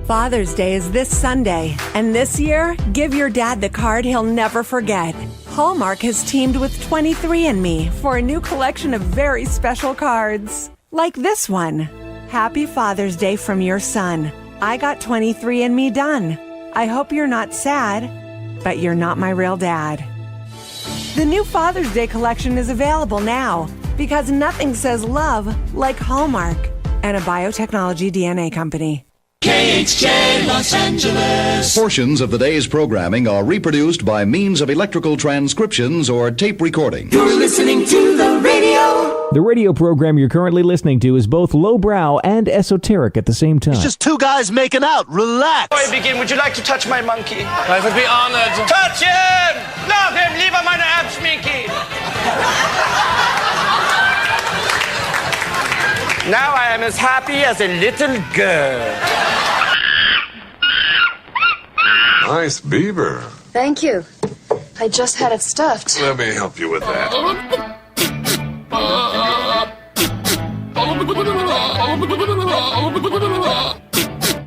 Father's Day is this Sunday, and this year, give your dad the card he'll never forget. Hallmark has teamed with 23andMe for a new collection of very special cards. Like this one. Happy Father's Day from your son. I got 23andMe done. I hope you're not sad, but you're not my real dad. The new Father's Day collection is available now because nothing says love like Hallmark and a biotechnology DNA company. KHJ Los Angeles. Portions of the day's programming are reproduced by means of electrical transcriptions or tape recording. You're listening to the radio. The radio program you're currently listening to is both lowbrow and esoteric at the same time. It's just two guys making out. Relax. Before I begin, would you like to touch my monkey? I would be honored. Touch him! Love him! Lieber meine Erbschminki! Now I am as happy as a little girl. Nice beaver. Thank you. I just had it stuffed. Let me help you with that.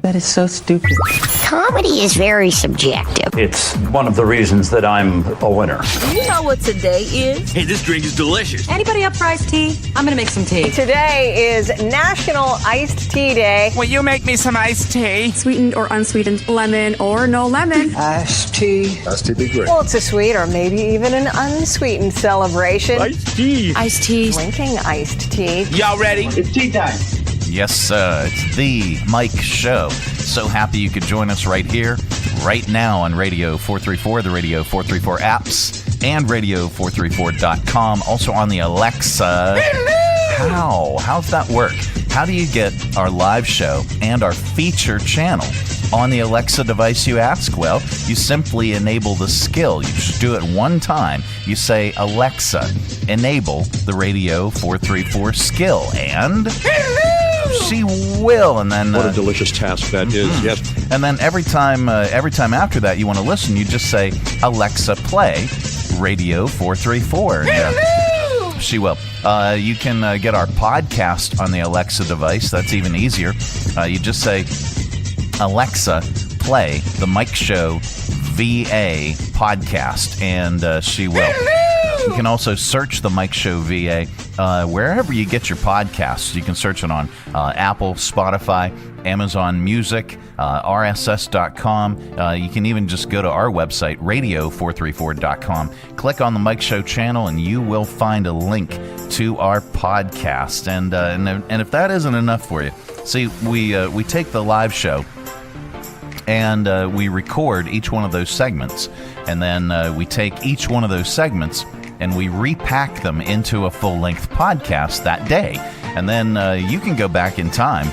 That is so stupid. Comedy is very subjective. It's one of the reasons that I'm a winner. You know what today is? Hey, this drink is delicious. Anybody up for iced tea? I'm gonna make some tea. Today is National Iced Tea Day. Will you make me some iced tea? Sweetened or unsweetened, lemon or no lemon. Iced tea. Iced tea be great. Well, it's a sweet or maybe even an unsweetened celebration. Iced tea. Iced tea. Drinking iced tea. Y'all ready? It's tea time. Yes, it's the Mike Show. So happy you could join us right here, right now on Radio 434, the Radio 434 apps, and radio434.com. Also on the Alexa. Hello. How's that work? How do you get our live show and our feature channel on the Alexa device, you ask? Well, you simply enable the skill. You just do it one time. You say, Alexa, enable the Radio 434 skill, and she will. And then what a delicious task that is. Yes. And then every time after that you want to listen, you just say, Alexa, play Radio 434. She will. You can get our podcast on the Alexa device. That's even easier. You just say, Alexa, play the Mike Show VA podcast, and she will. You can also search the Mike Show VA wherever you get your podcasts. You can search it on Apple, Spotify, Amazon Music, RSS.com. You can even just go to our website, radio434.com. Click on the Mike Show channel, and you will find a link to our podcast. And if that isn't enough for you, see, we take the live show and we record each one of those segments, and then we take each one of those segments and we repack them into a full-length podcast that day. And then you can go back in time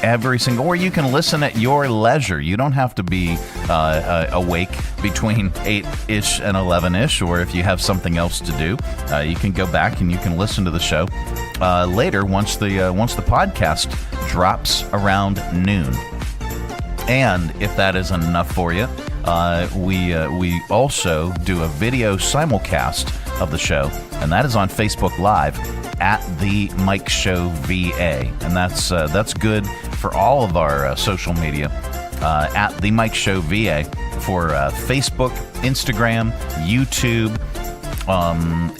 every single, or you can listen at your leisure. You don't have to be awake between 8-ish and 11-ish, or if you have something else to do, you can go back and you can listen to the show later once the podcast drops around noon. And if that isn't enough for you, we also do a video simulcast of the show, and that is on Facebook Live at the Mike Show VA, and that's good for all of our social media at the Mike Show VA for Facebook, Instagram, YouTube,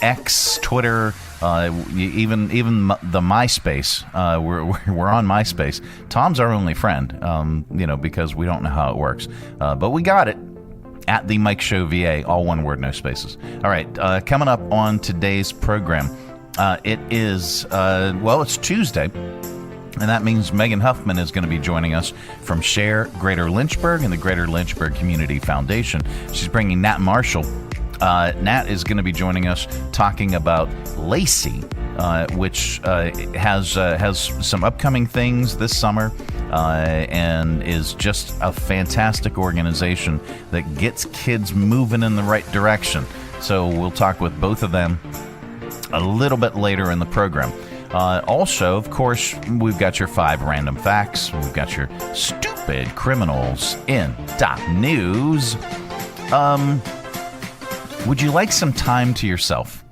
X, Twitter. Even the MySpace, we're on MySpace. Tom's our only friend, because we don't know how it works, but we got it at the Mike Show VA, all one word, no spaces. All right, coming up on today's program, it is it's Tuesday, and that means Megan Huffman is going to be joining us from SHARE Greater Lynchburg and the Greater Lynchburg Community Foundation. She's bringing Nat Marshall. Nat is going to be joining us talking about LAYSi, which has some upcoming things this summer and is just a fantastic organization that gets kids moving in the right direction. So we'll talk with both of them a little bit later in the program. Also, of course, we've got your 5 random facts. We've got your stupid criminals in .news. Would you like some time to yourself?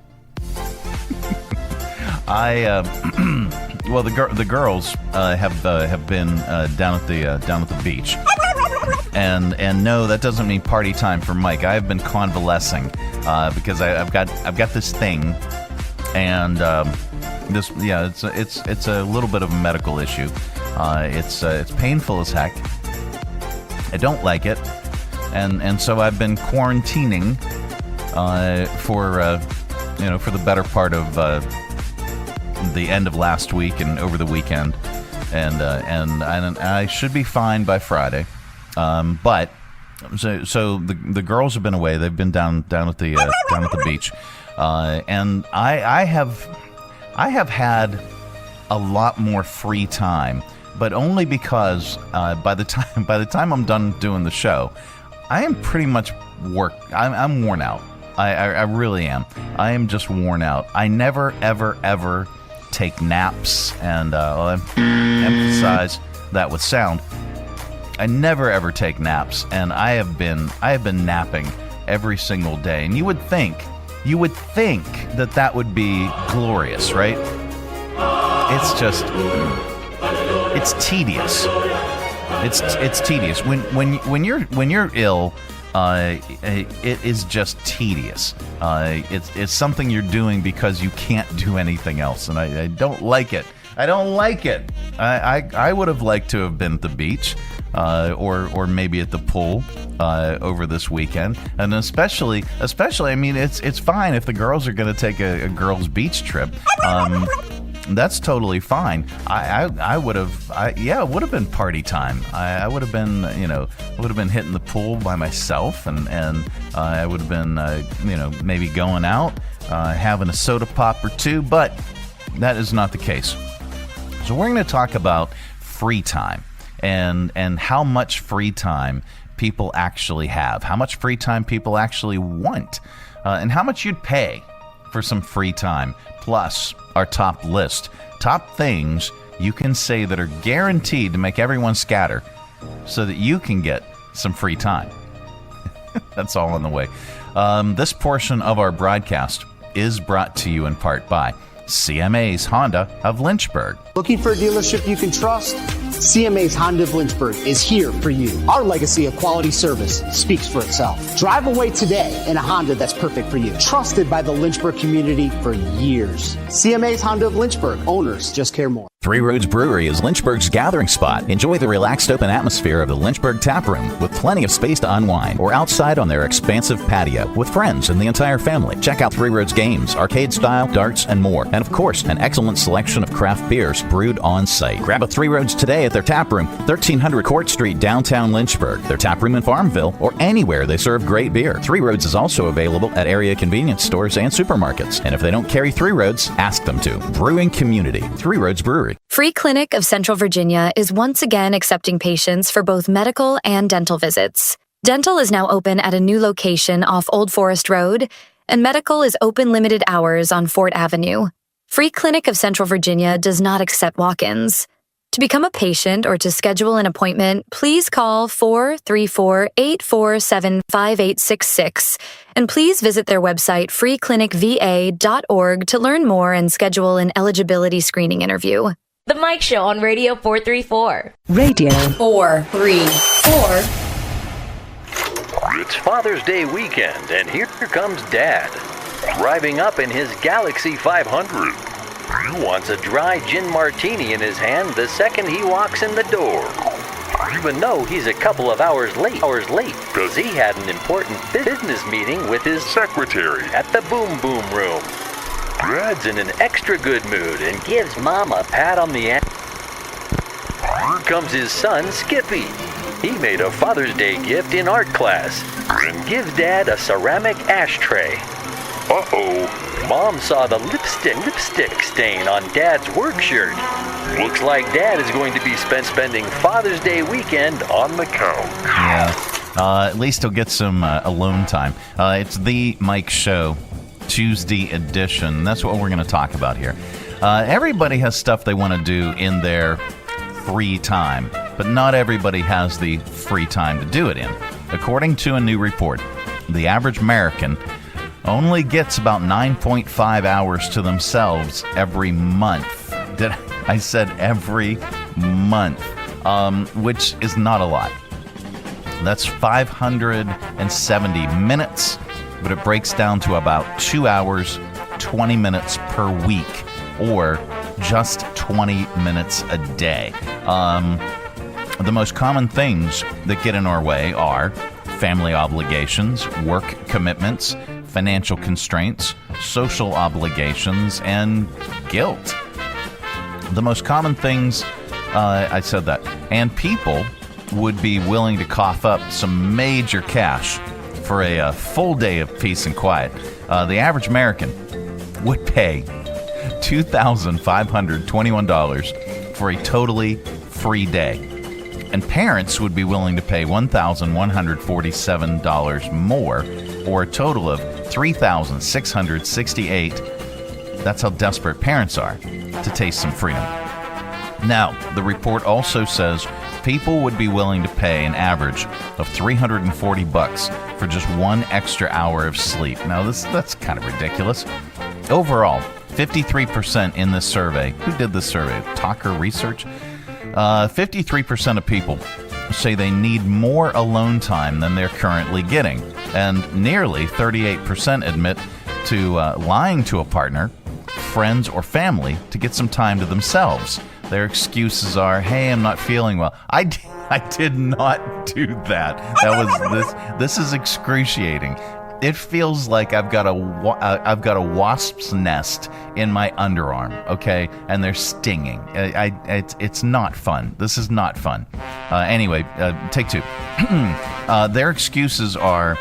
Well, the girls have been down at the beach, and no, that doesn't mean party time for Mike. I have been convalescing because I've got this thing, and it's a little bit of a medical issue. It's painful as heck. I don't like it, and so I've been quarantining for the better part of the end of last week and over the weekend, and I should be fine by Friday. But so the girls have been away. They've been down at the beach, and I have had a lot more free time, but only because by the time I'm done doing the show, I am pretty much I'm worn out. I really am. I am just worn out. I never ever take naps, and I'll emphasize that with sound. I never ever take naps, and I have been napping every single day. And you would think that would be glorious, right? It's tedious. It's tedious when you're ill. It is just tedious. It's something you're doing because you can't do anything else, and I don't like it. I don't like it. I would have liked to have been at the beach, or maybe at the pool over this weekend, and especially. I mean, it's fine if the girls are going to take a girls' beach trip. That's totally fine. I would have, it would have been party time. I would have been, hitting the pool by myself, and I would have been, maybe going out, having a soda pop or two, but that is not the case. So we're going to talk about free time and how much free time people actually have, how much free time people actually want, and how much you'd pay for some free time, plus our top list. Top things you can say that are guaranteed to make everyone scatter so that you can get some free time. That's all on the way. This portion of our broadcast is brought to you in part by CMA's Honda of Lynchburg. Looking for a dealership you can trust? CMA's Honda of Lynchburg is here for you. Our legacy of quality service speaks for itself. Drive away today in a Honda that's perfect for you. Trusted by the Lynchburg community for years. CMA's Honda of Lynchburg. Owners just care more. Three Roads Brewery is Lynchburg's gathering spot. Enjoy the relaxed open atmosphere of the Lynchburg Tap Room with plenty of space to unwind, or outside on their expansive patio with friends and the entire family. Check out Three Roads games, arcade style, darts, and more. And of course, an excellent selection of craft beers brewed on site. Grab a Three Roads today at their tap room, 1300 Court Street, downtown Lynchburg. Their tap room in Farmville, or anywhere they serve great beer. Three Roads is also available at area convenience stores and supermarkets. And if they don't carry Three Roads, ask them to. Brewing community, Three Roads Brewery. Free Clinic of Central Virginia is once again accepting patients for both medical and dental visits. Dental is now open at a new location off Old Forest Road, and medical is open limited hours on Fort Avenue. Free Clinic of Central Virginia does not accept walk-ins. To become a patient or to schedule an appointment, please call 434-847-5866, and please visit their website freeclinicva.org to learn more and schedule an eligibility screening interview. The Mike Show on Radio 434. Radio 434. It's Father's Day weekend, and here comes Dad, driving up in his Galaxy 500. He wants a dry gin martini in his hand the second he walks in the door. Even though he's a couple of hours late, because he had an important business meeting with his secretary at the Boom Boom Room. Dad's in an extra good mood and gives Mom a pat on the ass. Here comes his son, Skippy. He made a Father's Day gift in art class and gives Dad a ceramic ashtray. Uh-oh. Mom saw the lipstick stain on Dad's work shirt. Looks like Dad is going to be spending Father's Day weekend on the couch. Yeah. At least he'll get some alone time. It's the Mike Show, Tuesday edition. That's what we're going to talk about here. Everybody has stuff they want to do in their free time, but not everybody has the free time to do it in. According to a new report, the average American only gets about 9.5 hours to themselves every month. I said every month, which is not a lot. That's 570 minutes, but it breaks down to about 2 hours, 20 minutes per week, or just 20 minutes a day. The most common things that get in our way are family obligations, work commitments, financial constraints, social obligations, and guilt. The most common things, I said that, and people would be willing to cough up some major cash for a full day of peace and quiet. The average American would pay $2,521 for a totally free day. And parents would be willing to pay $1,147 more, or a total of $3,668. That's how desperate parents are to taste some freedom. Now, the report also says people would be willing to pay an average of $340 for just 1 extra hour of sleep. Now, that's kind of ridiculous. Overall, 53% in this survey. Who did this survey? Talker Research? 53% of people say they need more alone time than they're currently getting. And nearly 38% admit to lying to a partner, friends, or family to get some time to themselves. Their excuses are, hey, I'm not feeling well. I did not do that. This is excruciating. It feels like I've got a wasp's nest in my underarm, okay, and they're stinging. It's not fun. This is not fun. Anyway, take two. Their excuses are,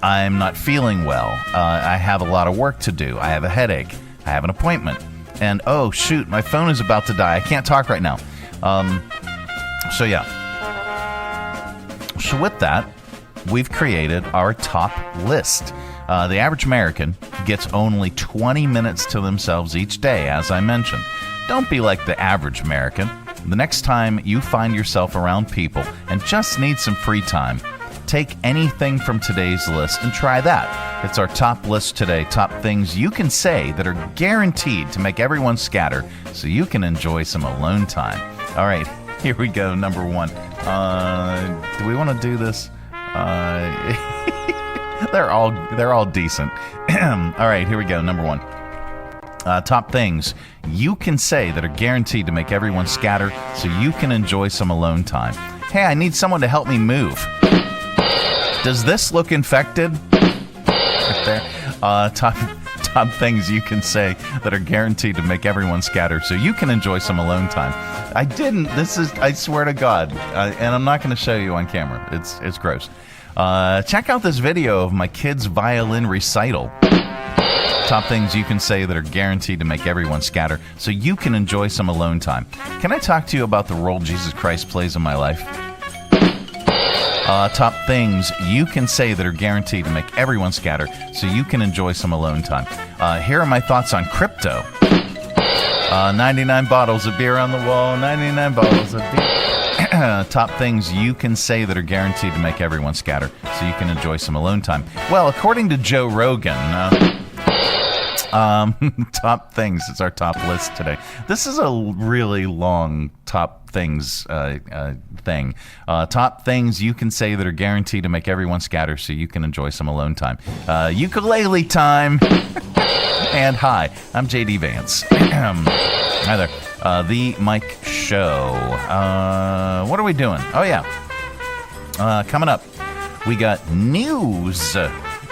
I'm not feeling well. I have a lot of work to do. I have a headache. I have an appointment. And, oh, shoot, my phone is about to die. I can't talk right now. So with that, we've created our top list. The average American gets only 20 minutes to themselves each day, as I mentioned. Don't be like the average American. The next time you find yourself around people and just need some free time, take anything from today's list and try that. It's our top list today, top things you can say that are guaranteed to make everyone scatter so you can enjoy some alone time. All right, here we go, number one. Do we want to do this? They're all decent. All right, here we go. Number one. Top things you can say that are guaranteed to make everyone scatter so you can enjoy some alone time. Hey, I need someone to help me move. Does this look infected? Right there. Top things you can say that are guaranteed to make everyone scatter so you can enjoy some alone time. I didn't. I swear to God. And I'm not going to show you on camera. It's gross. Check out this video of my kid's violin recital. Top things you can say that are guaranteed to make everyone scatter so you can enjoy some alone time. Can I talk to you about the role Jesus Christ plays in my life? Top things you can say that are guaranteed to make everyone scatter so you can enjoy some alone time. Here are my thoughts on crypto. 99 bottles of beer on the wall, 99 bottles of beer. Top things you can say that are guaranteed to make everyone scatter so you can enjoy some alone time. Well, according to Joe Rogan, top things. It's our top list today. This is a really long top things thing. Top things you can say that are guaranteed to make everyone scatter so you can enjoy some alone time. Ukulele time. And hi, I'm JD Vance. Hi there. The Mike Show. What are we doing? Oh, yeah. Coming up, we got news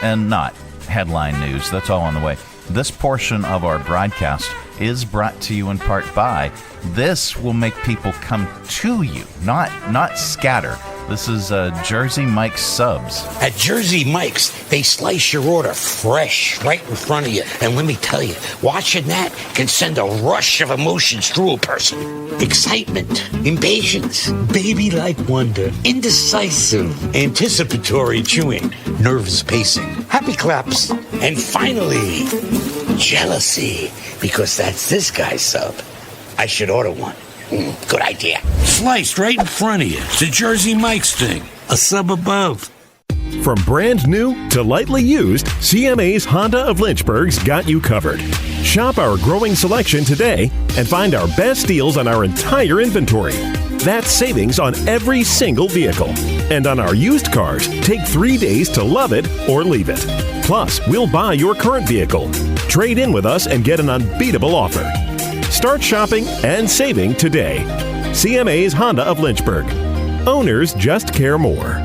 and not headline news. That's all on the way. This portion of our broadcast is brought to you in part by This Will Make People Come to You, not scatter. This is Jersey Mike's Subs. At Jersey Mike's, they slice your order fresh right in front of you. And let me tell you, watching that can send a rush of emotions through a person. Excitement, impatience, baby-like wonder, indecisive, anticipatory chewing, nervous pacing, happy claps, and finally, jealousy, because that's this guy's sub. I should order one. Good idea. Sliced right in front of you. It's a Jersey Mike's thing. A sub above. From brand new to lightly used, CMA's Honda of Lynchburg's got you covered. Shop our growing selection today and find our best deals on our entire inventory. That's savings on every single vehicle. And on our used cars, take 3 days to love it or leave it. Plus, we'll buy your current vehicle. Trade in with us and get an unbeatable offer. Start shopping and saving today. CMA's Honda of Lynchburg. Owners just care more.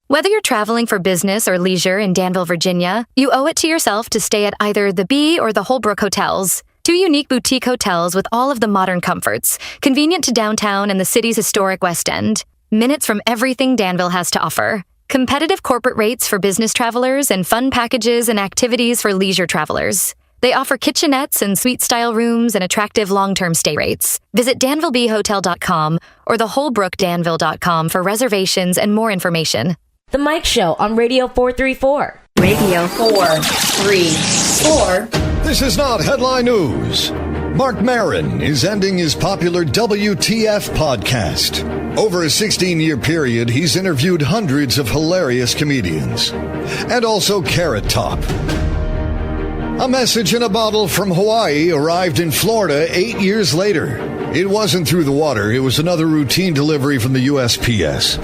Whether you're traveling for business or leisure in Danville, Virginia, you owe it to yourself to stay at either the Bee or the Holbrook hotels. 2 unique boutique hotels with all of the modern comforts, convenient to downtown and the city's historic West End. Minutes from everything Danville has to offer. Competitive corporate rates for business travelers and fun packages and activities for leisure travelers. They offer kitchenettes and suite-style rooms and attractive long-term stay rates. Visit DanvilleBeeHotel.com or theholbrookdanville.com for reservations and more information. The Mike Show on Radio 434. Radio 434. This is not headline news. Mark Maron is ending his popular WTF podcast. Over a 16-year period, he's interviewed hundreds of hilarious comedians. And also Carrot Top. A message in a bottle from Hawaii arrived in Florida 8 years later. It wasn't through the water. It was another routine delivery from the USPS.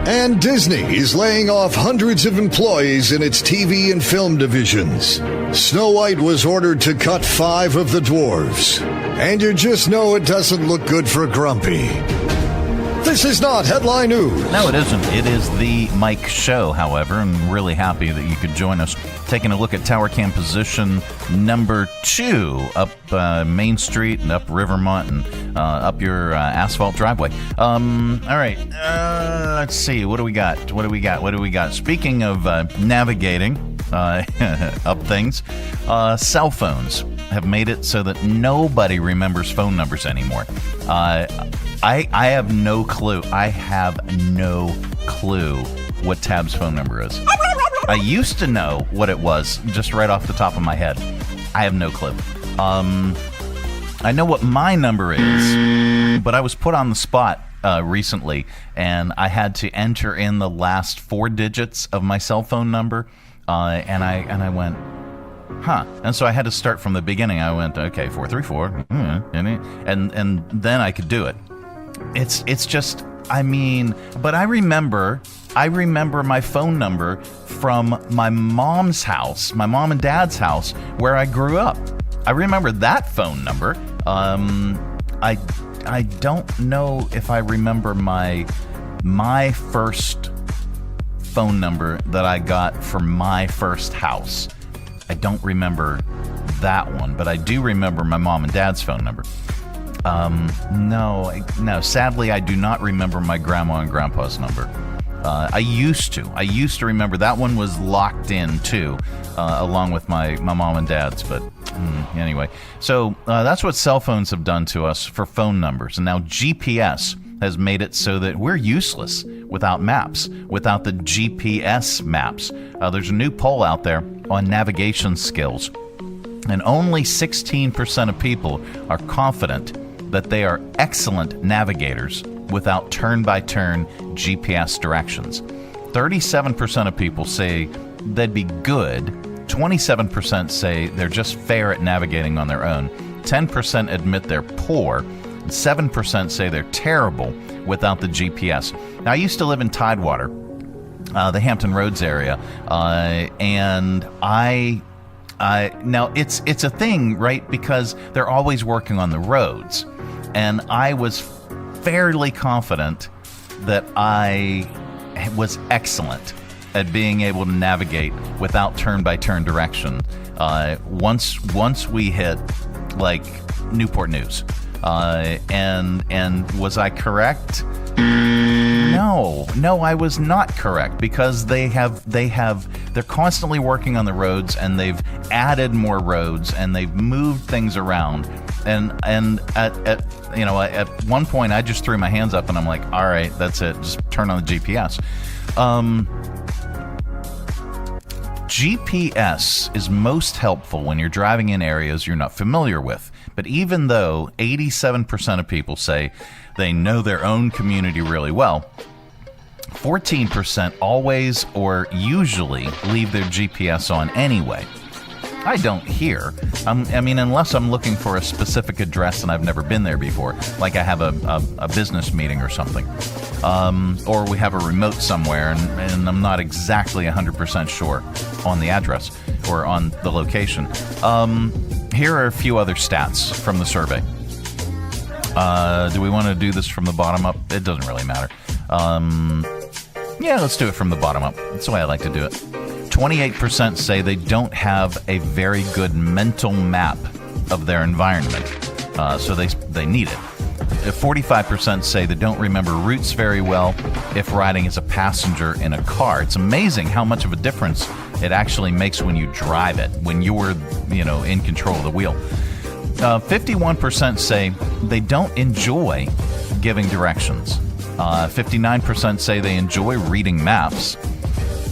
And Disney is laying off hundreds of employees in its TV and film divisions. Snow White was ordered to cut 5 of the dwarves. And you just know it doesn't look good for Grumpy. This is not headline news. No, it isn't. It is the Mike Show, however. I'm really happy that you could join us. Taking a look at Tower Cam position number 2 up Main Street and up Rivermont and up your asphalt driveway. All right. Let's see. What do we got? Speaking of navigating up things, cell phones have made it so that nobody remembers phone numbers anymore. I have no clue. I have no clue what Tab's phone number is. I used to know what it was just right off the top of my head. I have no clue. I know what my number is, but I was put on the spot recently, and I had to enter in the last 4 digits of my cell phone number, and I went, huh. And so I had to start from the beginning. I went, okay, 434, and then I could do it. It's just, I mean, but I remember my phone number from my mom's house, my mom and dad's house, where I grew up. I remember that phone number. I don't know if I remember my first phone number that I got from my first house. I don't remember that one, but I do remember my mom and dad's phone number. No, sadly, I do not remember my grandma and grandpa's number. I used to remember. That one was locked in too, along with my mom and dad's, but anyway. So that's what cell phones have done to us for phone numbers. And now GPS has made it so that we're useless without maps, without the GPS maps. There's a new poll out there on navigation skills, and only 16% of people are confident that they are excellent navigators without turn-by-turn GPS directions. 37% of people say they'd be good. 27% say they're just fair at navigating on their own. 10% admit they're poor. 7% say they're terrible without the GPS. Now, I used to live in Tidewater, the Hampton Roads area, and now it's a thing, right? Because they're always working on the roads, and I was fairly confident that I was excellent at being able to navigate without turn-by-turn direction. Once we hit like Newport News, and was I correct? No, I was not correct, because they're constantly working on the roads, and they've added more roads, and they've moved things around, and at one point I just threw my hands up and I'm like, all right, that's it, just turn on the GPS. GPS is most helpful when you're driving in areas you're not familiar with. But even though 87% of people say they know their own community really well, 14% always or usually leave their GPS on anyway. I don't here. I mean, unless I'm looking for a specific address and I've never been there before, like I have a business meeting or something, or we have a remote somewhere and I'm not exactly 100% sure on the address or on the location. Here are a few other stats from the survey. Do we want to do this from the bottom up? It doesn't really matter. Yeah, let's do it from the bottom up. That's the way I like to do it. 28% say they don't have a very good mental map of their environment, so they need it. 45% say they don't remember routes very well if riding as a passenger in a car. It's amazing how much of a difference it actually makes when you drive it, when you're, in control of the wheel. 51% say they don't enjoy giving directions. 59% say they enjoy reading maps.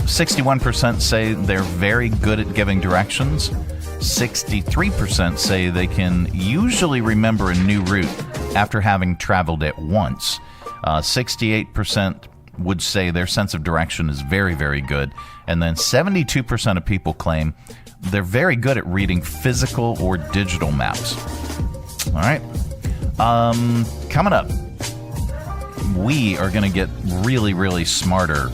61% say they're very good at giving directions. 63% say they can usually remember a new route after having traveled it once. 68% would say their sense of direction is very, very good. And then 72% of people claim they're very good at reading physical or digital maps. All right. Coming up, we are going to get really, really smarter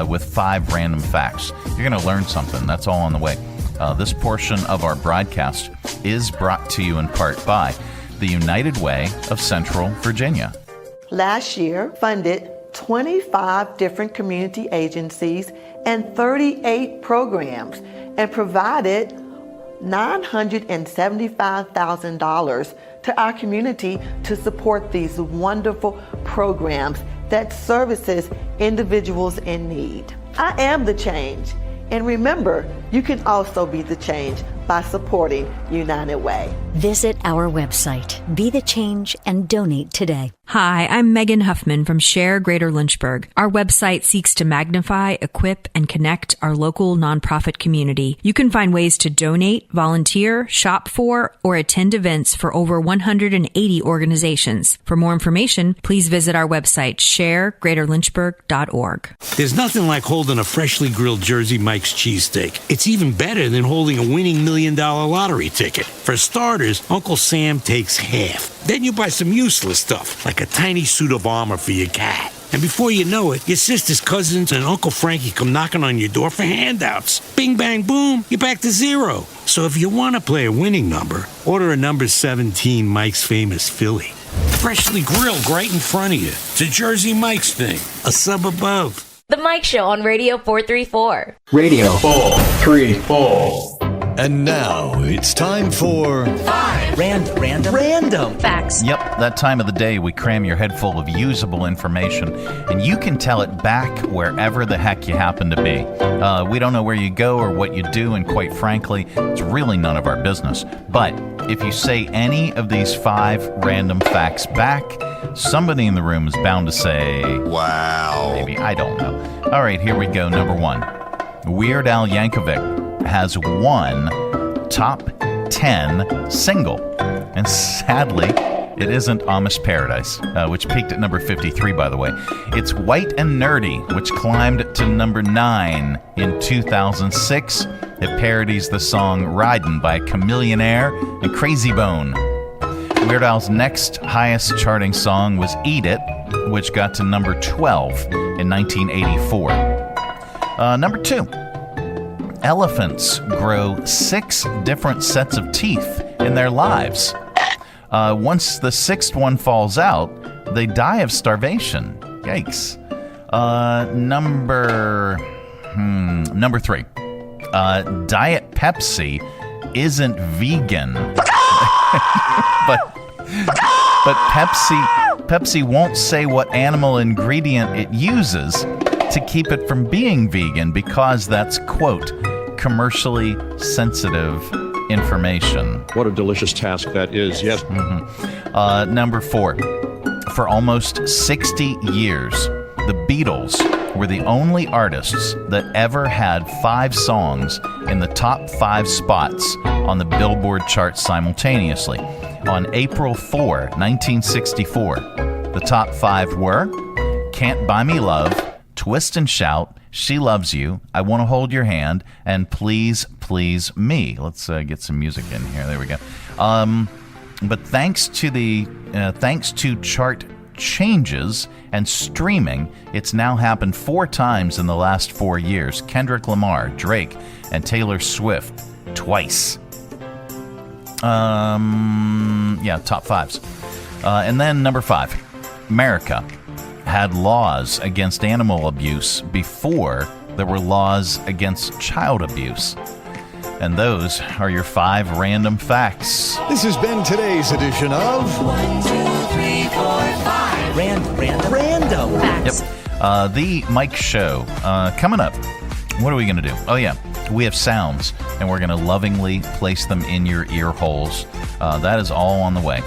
with 5 random facts. You're going to learn something. That's all on the way. This portion of our broadcast is brought to you in part by the United Way of Central Virginia. Last year, funded 25 different community agencies and 38 programs and provided $975,000 to our community to support these wonderful programs that services individuals in need. I am the change. And remember, you can also be the change by supporting United Way. Visit our website, Be the Change, and donate today. Hi, I'm Megan Huffman from SHARE Greater Lynchburg. Our website seeks to magnify, equip, and connect our local nonprofit community. You can find ways to donate, volunteer, shop for, or attend events for over 180 organizations. For more information, please visit our website, sharegreaterlynchburg.org. There's nothing like holding a freshly grilled Jersey Mike's cheesesteak. It's even better than holding a winning $1 million lottery ticket. For starters, Uncle Sam takes half. Then you buy some useless stuff, like a tiny suit of armor for your cat. And before you know it, your sister's cousins and Uncle Frankie come knocking on your door for handouts. Bing, bang, boom, you're back to zero. So if you want to play a winning number, order a number 17 Mike's Famous Philly. Freshly grilled right in front of you. It's a Jersey Mike's thing, a sub above. The Mike Show on Radio 434. Radio 434. And now it's time for 5 random facts. Yep, that time of the day we cram your head full of usable information, and you can tell it back wherever the heck you happen to be. We don't know where you go or what you do, and quite frankly, it's really none of our business. But if you say any of these 5 random facts back, somebody in the room is bound to say, wow. Maybe, I don't know. All right, here we go. Number 1. Weird Al Yankovic has one top 10 single. And sadly, it isn't Amish Paradise, which peaked at number 53, by the way. It's White and Nerdy, which climbed to number 9 in 2006. It parodies the song Ridin' by Chameleon Air and Crazy Bone. Weird Al's next highest charting song was Eat It, which got to number 12 in 1984. Number 2. Elephants grow 6 different sets of teeth in their lives. Once the 6th one falls out, they die of starvation. Yikes. Number 3. Diet Pepsi isn't vegan. but Pepsi won't say what animal ingredient it uses to keep it from being vegan because that's, quote, commercially sensitive information. What a delicious task that is, yes. Mm-hmm. Number 4. For almost 60 years, the Beatles were the only artists that ever had 5 songs in the top 5 spots on the Billboard chart simultaneously. On April 4, 1964, the top 5 were Can't Buy Me Love, Twist and Shout, She Loves You, I Want to Hold Your Hand, and Please, Please Me. Let's get some music in here. There we go. But thanks to chart changes and streaming, it's now happened 4 times in the last 4 years. Kendrick Lamar, Drake, and Taylor Swift twice. Top 5s. And then number 5, America had laws against animal abuse before there were laws against child abuse. And those are your 5 random facts. This has been today's edition of 1, 2, 3, 4, 5 random facts. Yep. The Mike Show coming up. What are we going to do? Oh, yeah. We have sounds, and we're going to lovingly place them in your ear holes. That is all on the way.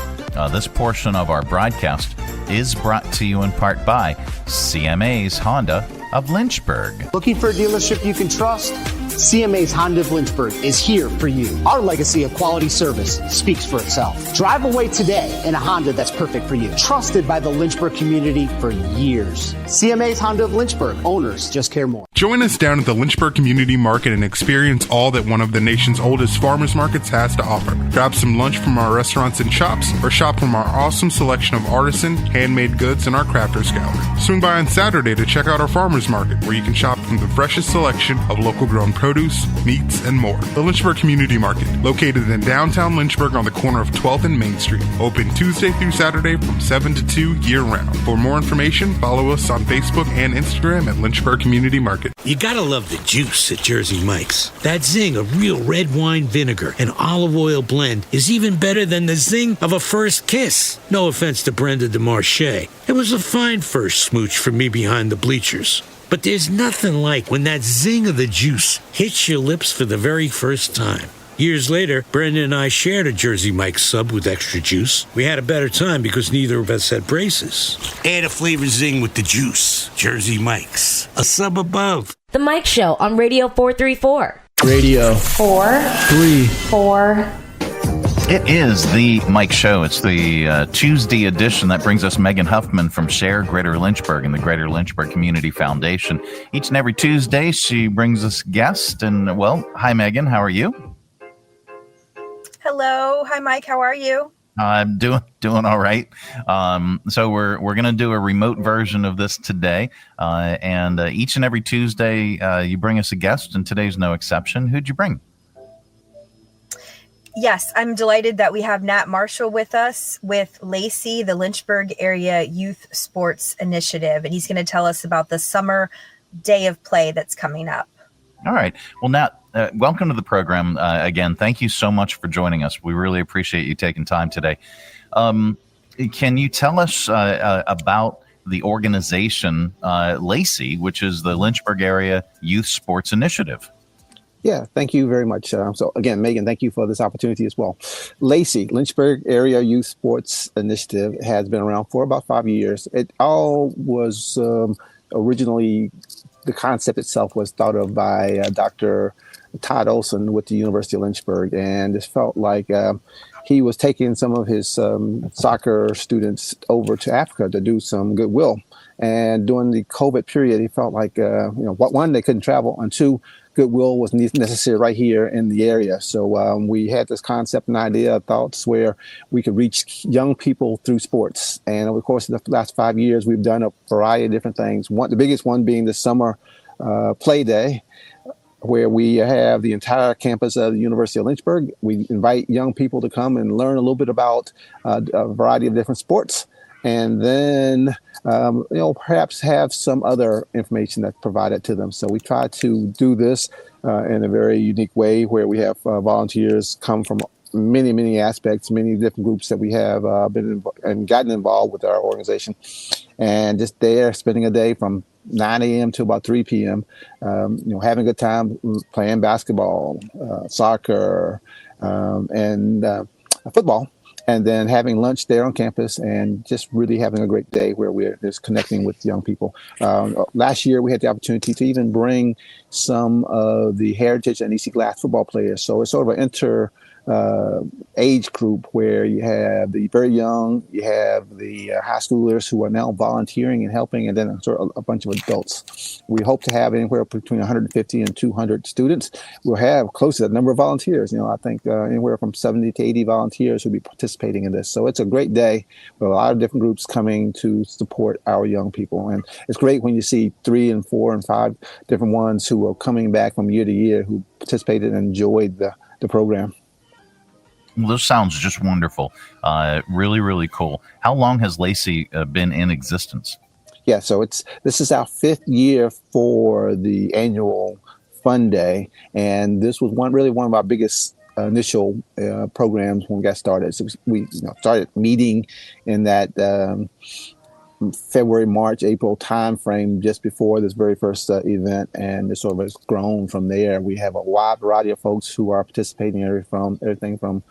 This portion of our broadcast is brought to you in part by CMA's Honda of Lynchburg. Looking for a dealership you can trust? CMA's Honda of Lynchburg is here for you. Our legacy of quality service speaks for itself. Drive away today in a Honda that's perfect for you. Trusted by the Lynchburg community for years. CMA's Honda of Lynchburg. Owners just care more. Join us down at the Lynchburg Community Market and experience all that one of the nation's oldest farmers markets has to offer. Grab some lunch from our restaurants and shops, or shop from our awesome selection of artisan, handmade goods and our crafters gallery. Swing by on Saturday to check out our farmers market, where you can shop from the freshest selection of local grown produce, meats, and more. The Lynchburg Community Market, located in downtown Lynchburg on the corner of 12th and Main Street. Open Tuesday through Saturday from 7 to 2 year-round. For more information, follow us on Facebook and Instagram at Lynchburg Community Market. You gotta love the juice at Jersey Mike's. That zing of real red wine vinegar and olive oil blend is even better than the zing of a first kiss. No offense to Brenda DeMarche. It was a fine first smooch for me behind the bleachers. But there's nothing like when that zing of the juice hits your lips for the very first time. Years later, Brenda and I shared a Jersey Mike's sub with extra juice. We had a better time because neither of us had braces. Add a flavor zing with the juice. Jersey Mike's. A sub above. The Mike Show on Radio 434. Radio 4 3 4. It is the Mike Show. It's the Tuesday edition that brings us Megan Huffman from SHARE Greater Lynchburg and the Greater Lynchburg Community Foundation. Each and every Tuesday, she brings us guests. And, well, hi, Megan. How are you? Hello. Hi, Mike. How are you? I'm doing all right. So we're going to do a remote version of this today. And each and every Tuesday, you bring us a guest, and today's no exception. Who'd you bring? Yes, I'm delighted that we have Nat Marshall with us with LAYSi, the Lynchburg Area Youth Sports Initiative. And he's going to tell us about the summer day of play that's coming up. All right. Well, Nat, welcome to the program. Again, thank you so much for joining us. We really appreciate you taking time today. Can you tell us about the organization LAYSi, which is the Lynchburg Area Youth Sports Initiative? Yeah, thank you very much. So again, Megan, thank you for this opportunity as well. LAYSi, Lynchburg Area Youth Sports Initiative, has been around for about 5 years. It all was originally, the concept itself was thought of by Dr. Todd Olson with the University of Lynchburg, and it felt like he was taking some of his soccer students over to Africa to do some goodwill. And during the COVID period, he felt like, one, they couldn't travel, and two, goodwill was necessary right here in the area. So we had this concept and idea, thoughts where we could reach young people through sports. And over the course of the last 5 years, we've done a variety of different things. The biggest one being the summer play day, where we have the entire campus of the University of Lynchburg. We invite young people to come and learn a little bit about a variety of different sports. And then, perhaps have some other information that's provided to them. So we try to do this in a very unique way, where we have volunteers come from many, many aspects, many different groups that we have been and gotten involved with our organization. And just there, spending a day from 9 a.m. to about 3 p.m., having a good time playing basketball, soccer, and football. And then having lunch there on campus and just really having a great day where we're just connecting with young people. Last year, we had the opportunity to even bring some of the Heritage and EC Glass football players. So it's sort of an age group where you have the very young, you have the high schoolers who are now volunteering and helping, and then sort of a bunch of adults. We hope to have anywhere between 150 and 200 students. We'll have close to that number of volunteers. I think anywhere from 70 to 80 volunteers will be participating in this. So it's a great day with a lot of different groups coming to support our young people. And it's great when you see 3 and 4 and 5 different ones who are coming back from year to year who participated and enjoyed the program. Well, this sounds just wonderful. Really, really cool. How long has LAYSi been in existence? Yeah, so this is our 5th year for the annual Fun Day, and this was one of our biggest initial programs when we got started. So we started meeting in that February, March, April timeframe just before this very first event, and it sort of has grown from there. We have a wide variety of folks who are participating, everything from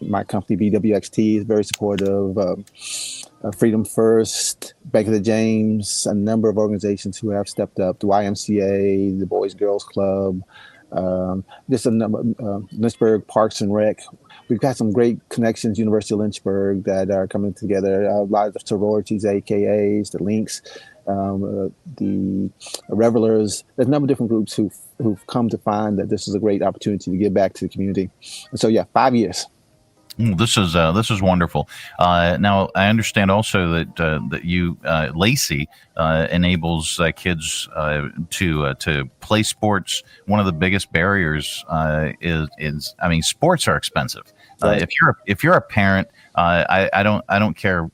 my company BWXT is very supportive. Freedom First, Bank of the James, a number of organizations who have stepped up, the YMCA, the Boys Girls Club, just a number, Lynchburg Parks and Rec. We've got some great connections, University of Lynchburg, that are coming together. A lot of the sororities, AKAs, the Links, the Revelers. There's a number of different groups who've come to find that this is a great opportunity to give back to the community. And so, 5 years. This is wonderful. Now, I understand also that you LAYSi enables kids to play sports. One of the biggest barriers is sports are expensive. Right. If you're a parent, I don't care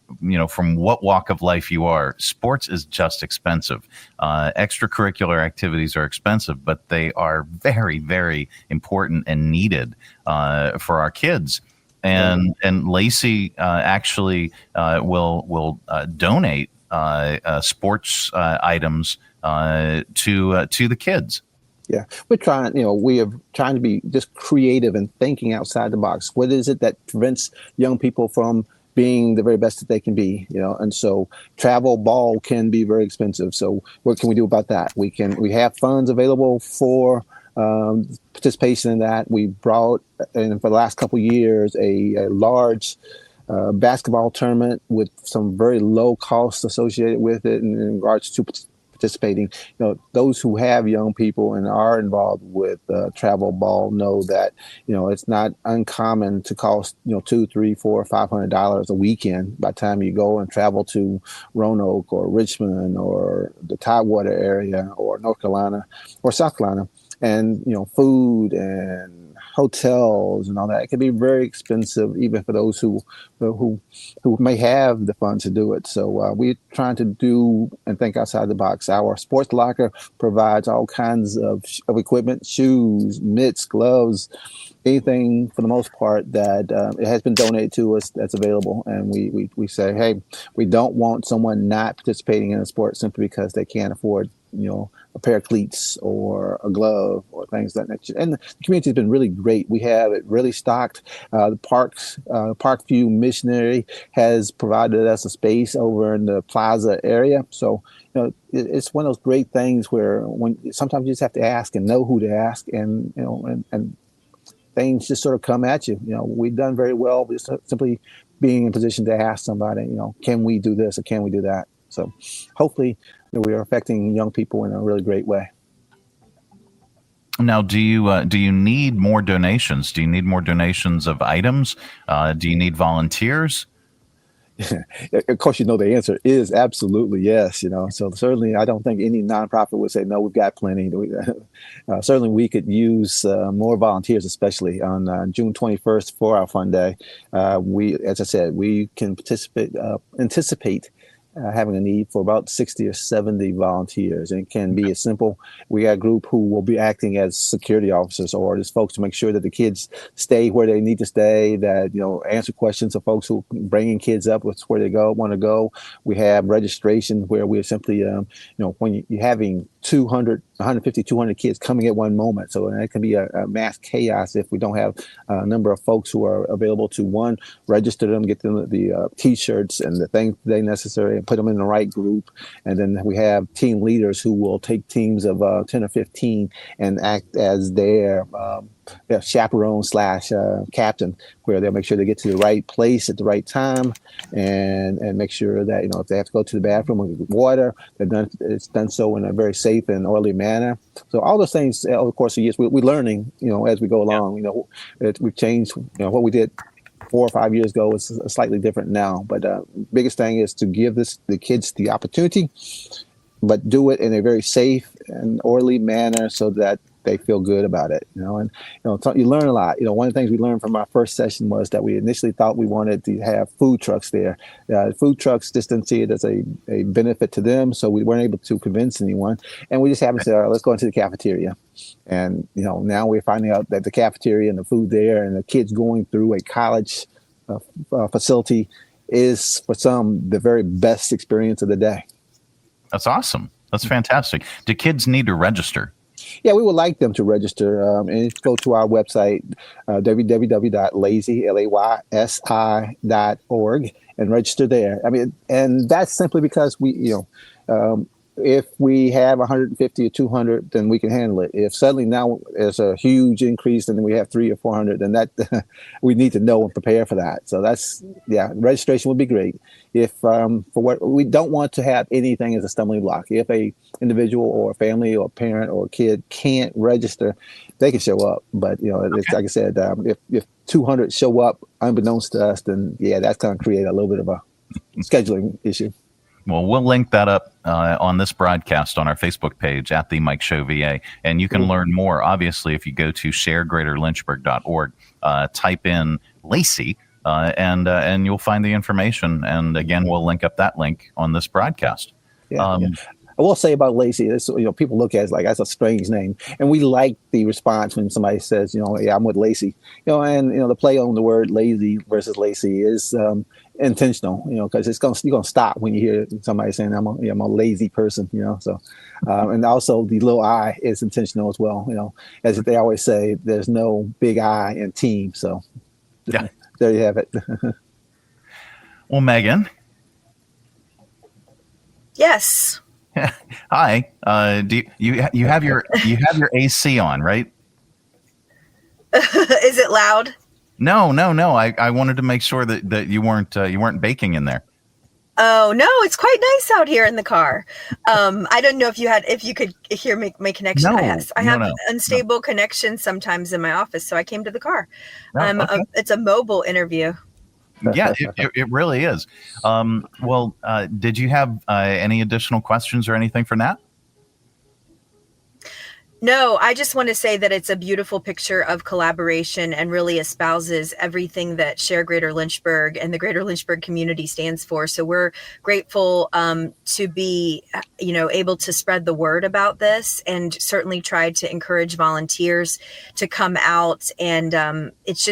from what walk of life you are. Sports is just expensive. Extracurricular activities are expensive, but they are very, very important and needed for our kids. And LAYSi actually will donate sports items to the kids. Yeah, we are trying to be just creative and thinking outside the box. What is it that prevents young people from being the very best that they can be? And so travel ball can be very expensive. So what can we do about that? We have funds available for participation in that. We brought in for the last couple of years a large basketball tournament with some very low costs associated with it in regards to participating. Those who have young people and are involved with travel ball know that it's not uncommon to cost $200, $300, $400, $500 a weekend by the time you go and travel to Roanoke or Richmond or the Tidewater area or North Carolina or South Carolina. And food and hotels and all that, it can be very expensive, even for those who may have the funds to do it. So we're trying to do and think outside the box. Our sports locker provides all kinds of equipment, shoes, mitts, gloves, anything for the most part that it has been donated to us that's available. And we say, hey, we don't want someone not participating in a sport simply because they can't afford a pair of cleats or a glove or things like that. And the community has been really great. We have it really stocked. The Parkview Missionary has provided us a space over in the plaza area. So, it's one of those great things where sometimes you just have to ask and know who to ask, and things just sort of come at you. We've done very well with simply being in position to ask somebody, can we do this or can we do that? So hopefully we are affecting young people in a really great way. Now, do you need more donations? Do you need more donations of items? Do you need volunteers? Of course, the answer is absolutely yes. So certainly, I don't think any nonprofit would say no. We've got plenty. Certainly, we could use more volunteers, especially on June 21st for our Fun Day. As I said, we can anticipate having a need for about 60 or 70 volunteers. And it can be as simple. We got a group who will be acting as security officers or just folks to make sure that the kids stay where they need to stay, that, answer questions of folks who bringing kids up with where they want to go. We have registration where we're simply, when you're having 150, 200 kids coming at one moment. So it can be a mass chaos if we don't have a number of folks who are available to, register them, get them the T-shirts and the things they necessary, and put them in the right group. And then we have team leaders who will take teams of 10 or 15 and act as their chaperone / captain, where they'll make sure they get to the right place at the right time, and make sure that if they have to go to the bathroom or get water, it's done so in a very safe and orderly manner. So all those things over the course of years, we're learning as we go along. We've changed. What we did 4 or 5 years ago is slightly different now. But biggest thing is to give the kids the opportunity, but do it in a very safe and orderly manner so that they feel good about it. And you learn a lot. One of the things we learned from our first session was that we initially thought we wanted to have food trucks there. Food trucks just didn't see it as a benefit to them, so we weren't able to convince anyone. And we just happened to say, all right, let's go into the cafeteria. And now we're finding out that the cafeteria and the food there and the kids going through a college facility is for some the very best experience of the day. That's awesome. That's fantastic. Do kids need to register? Yeah, we would like them to register and go to our website, www.LAYSi.org, and register there. And that's simply because if we have 150 or 200, then we can handle it. If suddenly now there's a huge increase and then we have 300 or 400, then that we need to know and prepare for that. So registration would be great. If for what we don't want to have anything as a stumbling block. If a individual or a family or parent or kid can't register, they can show up. But it's, like I said, if 200 show up unbeknownst to us, then that's going to create a little bit of a scheduling issue. Well, we'll link that up on this broadcast on our Facebook page at The Mike Show VA. And you can learn more, obviously, if you go to sharegreaterlynchburg.org, type in LAYSi, and you'll find the information. And again, we'll link up that link on this broadcast. I will say about LAYSi, people look at it like that's a strange name, and we like the response when somebody says, I'm with LAYSi, and the play on the word lazy versus LAYSi is intentional, because you're gonna stop when you hear somebody saying I'm a lazy person, So, and also the little I is intentional as well, as they always say, there's no big I in team. So, there you have it. Well, Megan. Yes. Hi. Do you have your AC on, right? Is it loud? No. I wanted to make sure that you weren't baking in there. Oh no, it's quite nice out here in the car. I don't know if you could hear my connection. No, I have unstable connection sometimes in my office, so I came to the car. Okay. It's a mobile interview. Yeah, it really is. Did you have any additional questions or anything for Nat? No, I just want to say that it's a beautiful picture of collaboration and really espouses everything that SHARE Greater Lynchburg and the Greater Lynchburg community stands for. So we're grateful to be, able to spread the word about this, and certainly tried to encourage volunteers to come out. And it's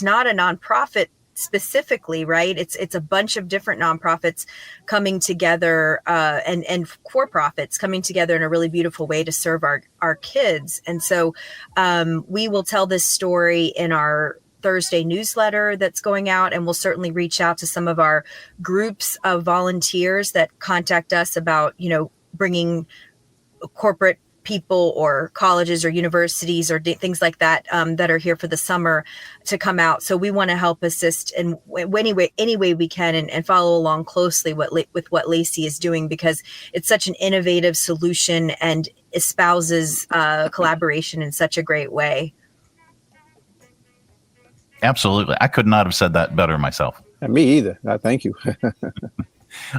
not a nonprofit specifically, right? It's a bunch of different nonprofits coming together and for-profits coming together in a really beautiful way to serve our kids. And so we will tell this story in our Thursday newsletter that's going out, and we'll certainly reach out to some of our groups of volunteers that contact us about, bringing corporate people or colleges or universities or things like that that are here for the summer to come out. So we want to help assist in any way we can, and follow along closely with what LAYSi is doing, because it's such an innovative solution and espouses collaboration in such a great way. Absolutely. I could not have said that better myself. Me either. Thank you.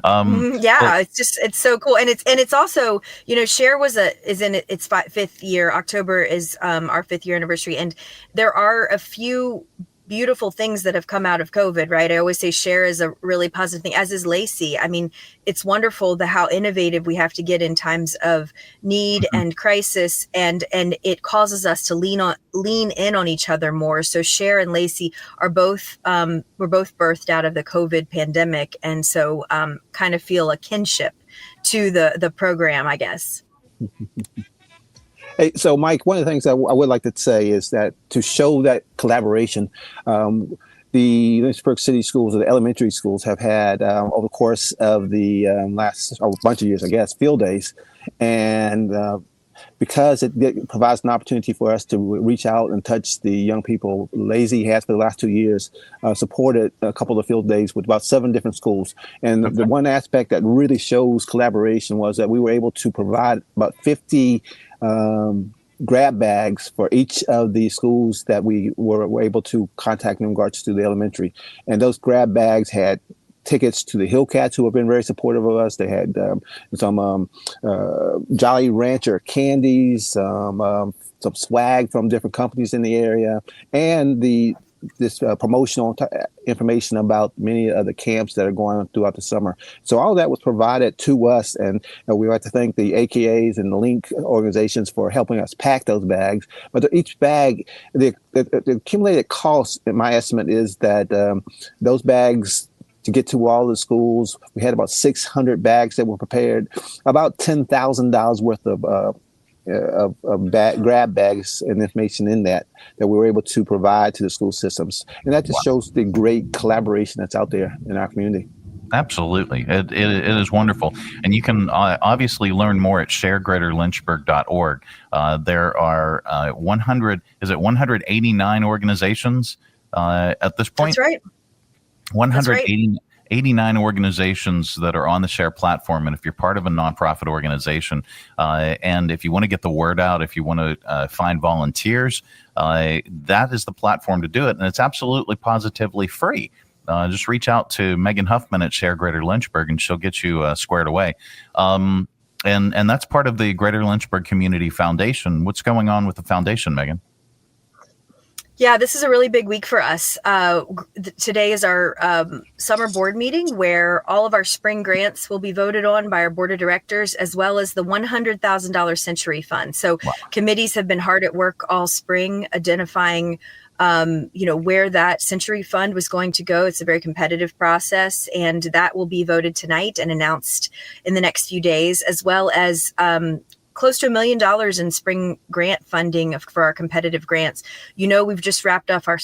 It's so cool. And it's also, SHARE is in its fifth year. October is our 5th year anniversary. And there are a few beautiful things that have come out of COVID, right? I always say SHARE is a really positive thing, as is LAYSi. I mean, it's wonderful how innovative we have to get in times of need and crisis, and it causes us to lean in on each other more. So SHARE and LAYSi are both were both birthed out of the COVID pandemic, and so kind of feel a kinship to the program, I guess. Hey, so Mike, one of the things I would like to say is that to show that collaboration, the Lynchburg City Schools, or the elementary schools, have had over the course of the last bunch of years, I guess, field days, and because it provides an opportunity for us to reach out and touch the young people. LAYSi has for the last 2 years supported a couple of field days with about 7 different schools. And the one aspect that really shows collaboration was that we were able to provide about 50 grab bags for each of the schools that we were able to contact in regards to the elementary. And those grab bags had tickets to the Hillcats, who have been very supportive of us. They had some Jolly Rancher candies, some swag from different companies in the area, and this promotional information about many of the camps that are going on throughout the summer. So all that was provided to us, and we like to thank the AKAs and the Link organizations for helping us pack those bags. But each bag, the accumulated cost, in my estimate, is that those bags, to get to all the schools, we had about 600 bags that were prepared, about $10,000 worth of grab bags and information in that we were able to provide to the school systems. And that just shows the great collaboration that's out there in our community. Absolutely. It is wonderful. And you can obviously learn more at sharegreaterlynchburg.org. There are 189 organizations at this point? That's right. 189 organizations that are on the SHARE platform. And if you're part of a nonprofit organization, and if you want to get the word out, if you want to find volunteers, that is the platform to do it. And it's absolutely positively free. Just reach out to Megan Huffman at SHARE Greater Lynchburg, and she'll get you squared away. And that's part of the Greater Lynchburg Community Foundation. What's going on with the foundation, Megan? Yeah, this is a really big week for us. Today is our summer board meeting where all of our spring grants will be voted on by our board of directors, as well as the $100,000 Century Fund. So committees have been hard at work all spring identifying where that Century Fund was going to go. It's a very competitive process, and that will be voted tonight and announced in the next few days, as well as close to $1 million in spring grant funding for our competitive grants. We've just wrapped up our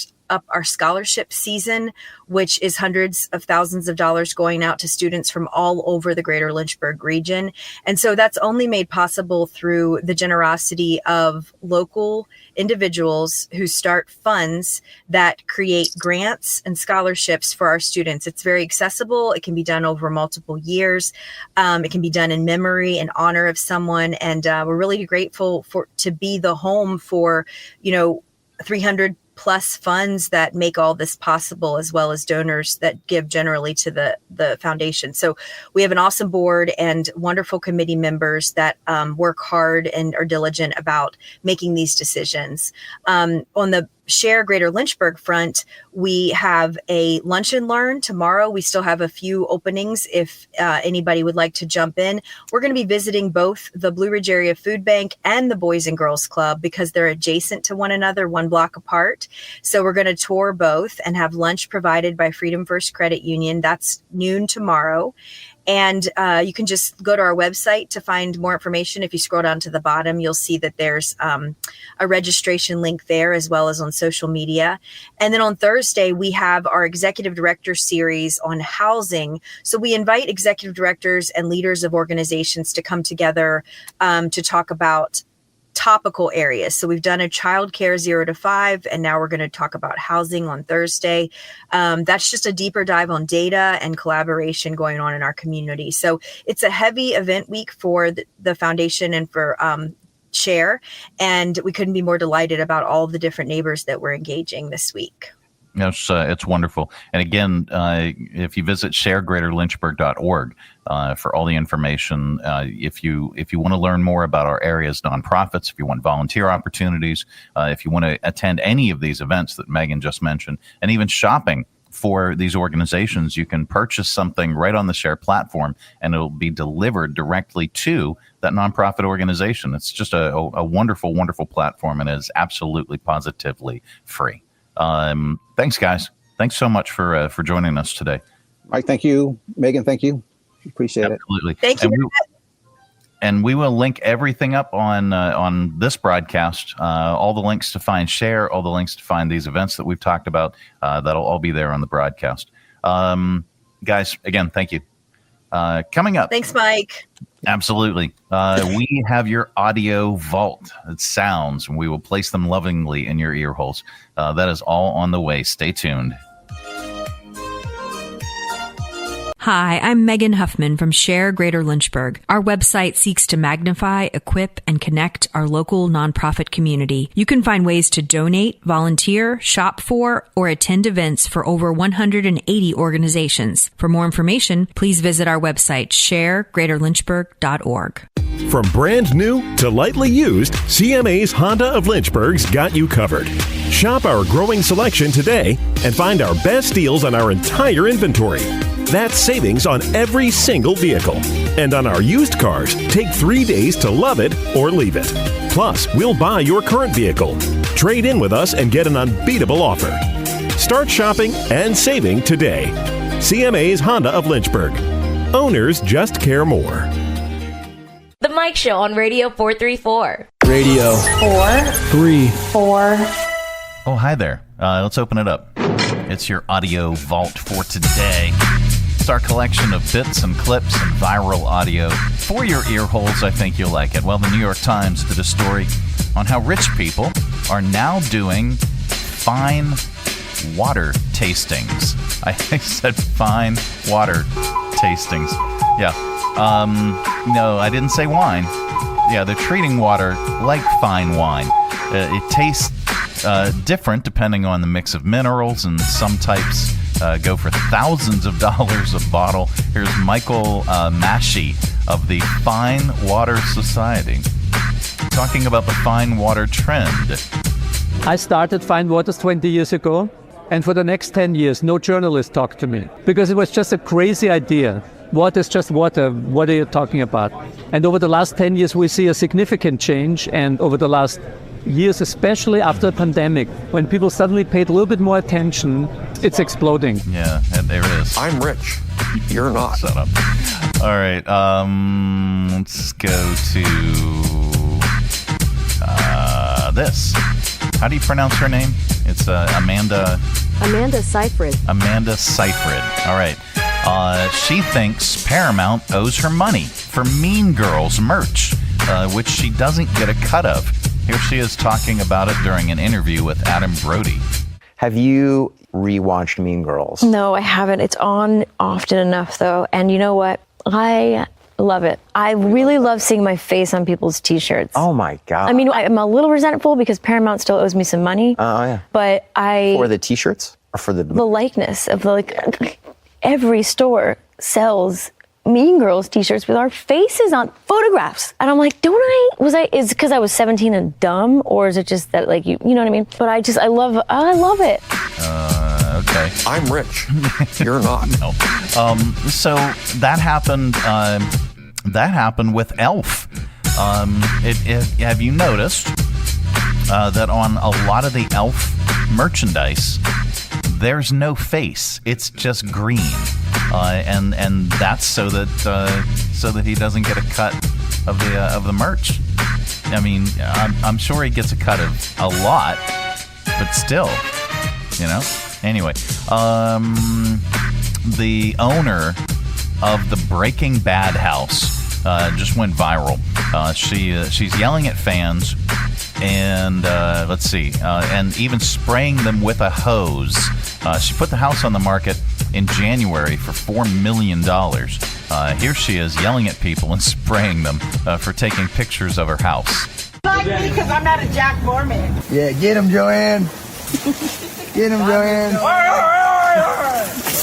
scholarship season, which is hundreds of thousands of dollars going out to students from all over the Greater Lynchburg region. And so that's only made possible through the generosity of local individuals who start funds that create grants and scholarships for our students. It's very accessible. It can be done over multiple years. It can be done in memory and honor of someone. And we're really grateful to be the home for, 300 plus funds that make all this possible, as well as donors that give generally to the foundation. So we have an awesome board and wonderful committee members that work hard and are diligent about making these decisions. On the SHARE Greater Lynchburg front, we have a lunch and learn tomorrow. We still have a few openings if anybody would like to jump in. We're going to be visiting both the Blue Ridge Area Food Bank and the Boys and Girls Club because they're adjacent to one another, 1 block apart. So we're going to tour both and have lunch provided by Freedom First Credit Union. That's noon tomorrow. And you can just go to our website to find more information. If you scroll down to the bottom, you'll see that there's a registration link there, as well as on social media. And then on Thursday, we have our executive director series on housing. So we invite executive directors and leaders of organizations to come together to talk about topical areas. So we've done a childcare 0 to 5, and now we're going to talk about housing on Thursday. That's just a deeper dive on data and collaboration going on in our community. So it's a heavy event week for the foundation and for SHARE, and we couldn't be more delighted about all the different neighbors that we're engaging this week. It's wonderful. And again, if you visit sharegreaterlynchburg.org for all the information, if you want to learn more about our area's nonprofits, if you want volunteer opportunities, if you want to attend any of these events that Megan just mentioned, and even shopping for these organizations, you can purchase something right on the SHARE platform, and it'll be delivered directly to that nonprofit organization. It's just a wonderful, wonderful platform, and it is absolutely positively free. Thanks, guys. Thanks so much for joining us today. Mike, thank you. Megan, thank you. Appreciate it. Absolutely. Thank you. And we will link everything up on this broadcast, all the links to find SHARE, all the links to find these events that we've talked about. That'll all be there on the broadcast. Guys, again, thank you. Coming up. Thanks, Mike. Absolutely. We have your audio vault. It sounds, and we will place them lovingly in your ear holes. That is all on the way. Stay tuned. Hi, I'm Megan Huffman from SHARE Greater Lynchburg. Our website seeks to magnify, equip, and connect our local nonprofit community. You can find ways to donate, volunteer, shop for, or attend events for over 180 organizations. For more information, please visit our website, sharegreaterlynchburg.org. From brand new to lightly used, CMA's Honda of Lynchburg's got you covered. Shop our growing selection today and find our best deals on our entire inventory. That's savings on every single vehicle. And on our used cars, take 3 days to love it or leave it. Plus, we'll buy your current vehicle. Trade in with us and get an unbeatable offer. Start shopping and saving today. CMA's Honda of Lynchburg. Owners just care more. The Mike Show on Radio 434. Radio 434. Oh, hi there. Let's open it up. It's your audio vault for today. It's our collection of bits and clips and viral audio for your ear holes. I think you'll like it. Well, the New York Times did a story on how rich people are now doing fine water tastings. I said fine water tastings. Yeah. No, I didn't say wine. Yeah, they're treating water like fine wine. It tastes different depending on the mix of minerals, and some types go for thousands of dollars a bottle. Here's Michael Mashi of the Fine Water Society talking about the fine water trend. I started Fine Waters 20 years ago, and for the next 10 years, no journalist talked to me because it was just a crazy idea. Water is just water. What are you talking about? And over the last 10 years, we see a significant change, and over the last years, especially after the pandemic, when people suddenly paid a little bit more attention, it's exploding. Yeah, and there it is. I'm rich. You're not. Shut up. All right, let's go to this. How do you pronounce her name? It's Amanda Seyfried. Amanda Seyfried. All right. She thinks Paramount owes her money for Mean Girls merch, which she doesn't get a cut of. Here she is talking about it during an interview with Adam Brody. Have you rewatched Mean Girls? No, I haven't. It's on often enough, though. And you know what? I love it. I really love seeing my face on people's T-shirts. Oh, my God. I mean, I'm a little resentful because Paramount still owes me some money. Oh, yeah. But For the T-shirts? Or for the likeness of every store sells Mean Girls T-shirts with our faces on photographs, and I'm like, is it because I was 17 and dumb, or is it just that you know what I mean? But I love it. Okay. I'm rich. You're not. No. So that happened. That happened with Elf. Have you noticed that on a lot of the Elf merchandise, there's no face? It's just green. And that's so that he doesn't get a cut of the merch. I mean, I'm sure he gets a cut of a lot, but still, you know. Anyway, the owner of the Breaking Bad house just went viral. She's yelling at fans and and even spraying them with a hose. She put the house on the market in January for $4 million. Here she is yelling at people and spraying them for taking pictures of her house. Like me because I'm not a Jack Mormon. Yeah, get him, Joanne. Get him, Joanne.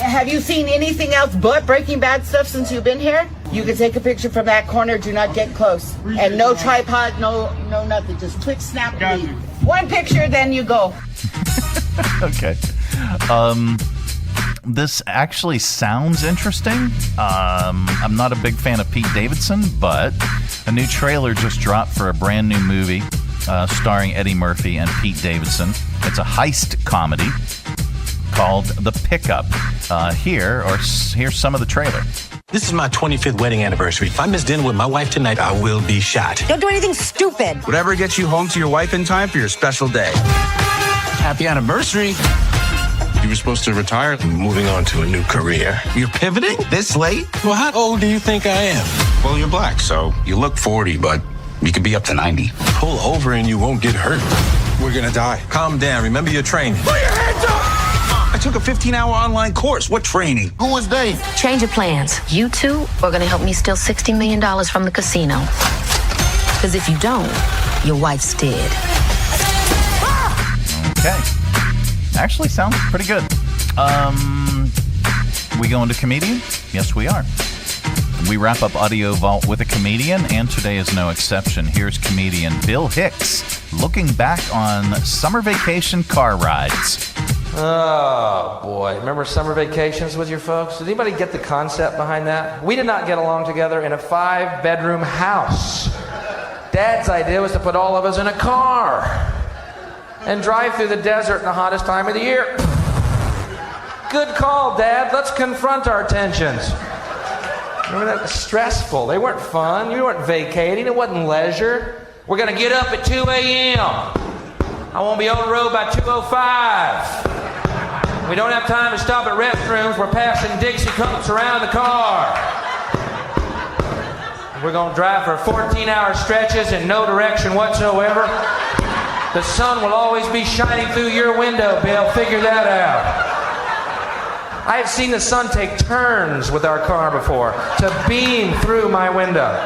Have you seen anything else but Breaking Bad stuff since you've been here? You can take a picture from that corner. Do not get close. And no tripod, no nothing. Just quick snap. One picture, then you go. Okay. This actually sounds interesting. I'm not a big fan of Pete Davidson, but a new trailer just dropped for a brand new movie starring Eddie Murphy and Pete Davidson. It's a heist comedy called The Pickup. Here's some of the trailer. This is my 25th wedding anniversary. If I miss dinner with my wife tonight, I will be shot. Don't do anything stupid. Whatever gets you home to your wife in time for your special day. Happy anniversary. You were supposed to retire. I'm moving on to a new career. You're pivoting this late? Well, how old do you think I am? Well, you're black, so you look 40, but you could be up to 90. Pull over and you won't get hurt. We're gonna die. Calm down. Remember your training. Put your hands up! I took a 15-hour online course. What training? Who was they? Change of plans. You two are going to help me steal $60 million from the casino. Because if you don't, your wife's dead. Okay. Actually sounds pretty good. We going to comedian? Yes, we are. We wrap up Audio Vault with a comedian, and today is no exception. Here's comedian Bill Hicks looking back on summer vacation car rides. Oh, boy. Remember summer vacations with your folks? Did anybody get the concept behind that? We did not get along together in a 5-bedroom house. Dad's idea was to put all of us in a car and drive through the desert in the hottest time of the year. Good call, Dad. Let's confront our tensions. Remember that was stressful. They weren't fun. You weren't vacating. It wasn't leisure. We're going to get up at 2 a.m. I won't be on the road by 2:05. We don't have time to stop at restrooms. We're passing Dixie cups around the car. We're going to drive for 14-hour stretches in no direction whatsoever. The sun will always be shining through your window, Bill. Figure that out. I have seen the sun take turns with our car before to beam through my window.